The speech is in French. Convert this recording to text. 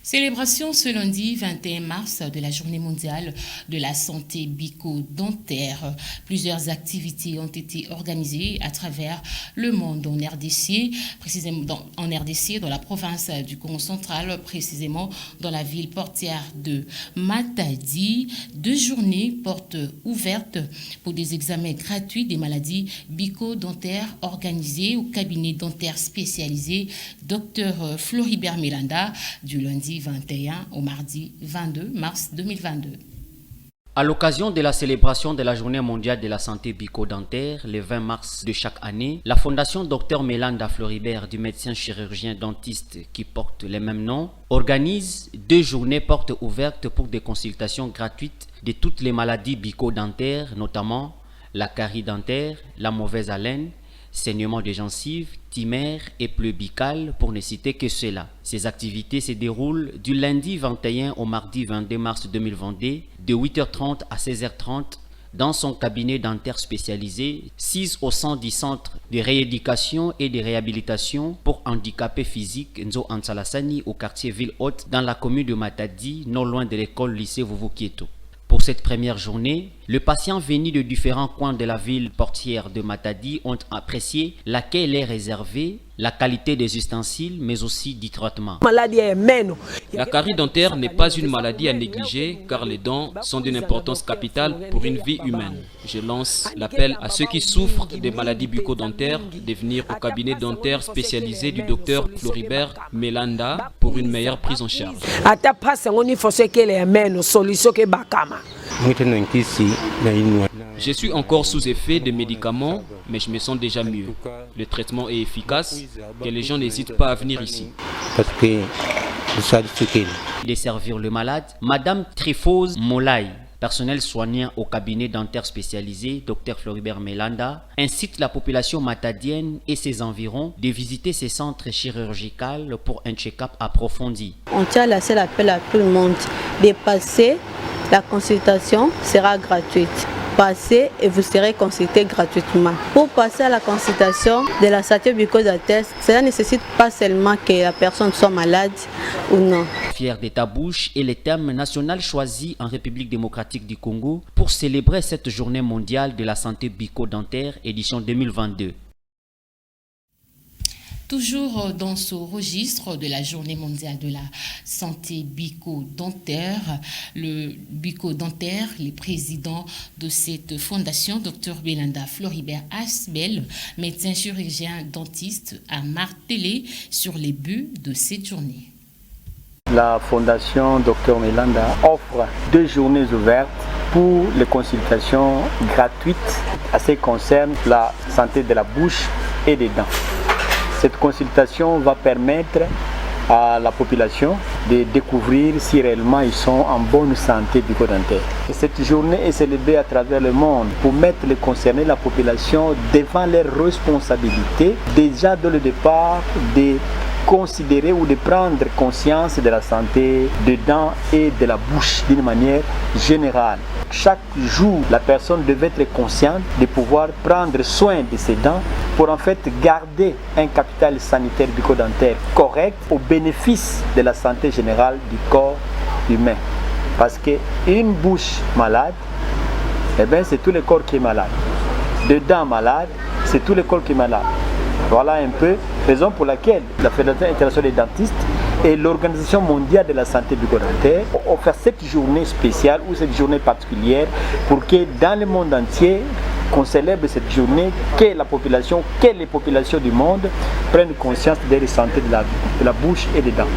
Célébration ce lundi 21 mars de la Journée mondiale de la santé bucco-dentaire. Plusieurs activités ont été organisées à travers le monde en RDC, précisément en RDC, dans la province du Congo central, précisément dans la ville portière de Matadi. 2 journées portes ouvertes pour des examens gratuits des maladies bucco-dentaires organisées au cabinet dentaire spécialisé Dr Floribert Melanda du lundi 21 au mardi 22 mars 2022. À l'occasion de la célébration de la Journée mondiale de la santé bucco-dentaire, le 20 mars de chaque année, la Fondation Dr Melanda Floribert du médecin chirurgien dentiste qui porte le même nom, organise 2 journées portes ouvertes pour des consultations gratuites de toutes les maladies bucco-dentaires, notamment la carie dentaire, la mauvaise haleine, saignement de gencives, thymère et plaies buccales pour ne citer que cela. Ces activités se déroulent du lundi 21 au mardi 22 mars 2022 de 8h30 à 16h30 dans son cabinet dentaire spécialisé 6 au 110 centres de rééducation et de réhabilitation pour handicapés physiques Nzo Ansalassani au quartier Ville-Haute dans la commune de Matadi, non loin de l'école lycée Vuvukieto. Pour cette première journée, les patients venus de différents coins de la ville portière de Matadi ont apprécié l'accueil les réservé, la qualité des ustensiles, mais aussi du traitement. La carie dentaire n'est pas une maladie à négliger car les dents sont d'une importance capitale pour une vie humaine. Je lance l'appel à ceux qui souffrent des maladies bucco-dentaires de venir au cabinet dentaire spécialisé du docteur Floribert Melanda pour une meilleure prise en charge. Je suis encore sous effet des médicaments, mais je me sens déjà mieux. Le traitement est efficace, que les gens n'hésitent pas à venir ici. De servir le malade, Madame Trifose Molay, personnel soignant au cabinet dentaire spécialisé Dr Floribert Melanda, incite la population matadienne et ses environs de visiter ces centres chirurgicaux pour un check-up approfondi. On tient à lancer l'appel à tout le monde de passer. La consultation sera gratuite. Passez et vous serez consulté gratuitement. Pour passer à la consultation de la santé bucco-dentaire, cela ne nécessite pas seulement que la personne soit malade ou non. Fier de ta bouche est le thème national choisi en République démocratique du Congo pour célébrer cette journée mondiale de la santé bucco-dentaire édition 2022. Toujours dans ce registre de la Journée mondiale de la santé bucco-dentaire, le président de cette fondation, Dr Melanda Floribert Asbel, médecin chirurgien dentiste, a martelé sur les buts de cette journée. La fondation Dr Melanda offre 2 journées ouvertes pour les consultations gratuites à ce qui concerne la santé de la bouche et des dents. Cette consultation va permettre à la population de découvrir si réellement ils sont en bonne santé bucco-dentaire. Cette journée est célébrée à travers le monde pour mettre les concernés, la population, devant leurs responsabilités, déjà dès le départ, de considérer ou de prendre conscience de la santé des dents et de la bouche d'une manière générale. Chaque jour, la personne devait être consciente de pouvoir prendre soin de ses dents pour en fait garder un capital sanitaire bucco-dentaire correct au bénéfice de la santé générale du corps humain. Parce qu'une bouche malade, c'est tout le corps qui est malade. Des dents malades, c'est tout le corps qui est malade. Voilà un peu la raison pour laquelle la Fédération internationale des dentistes et l'Organisation mondiale de la santé bucco-dentaire ont offert cette journée spéciale ou cette journée particulière pour que dans le monde entier, qu'on célèbre cette journée, que les populations du monde prennent conscience de la santé de la bouche et des dents.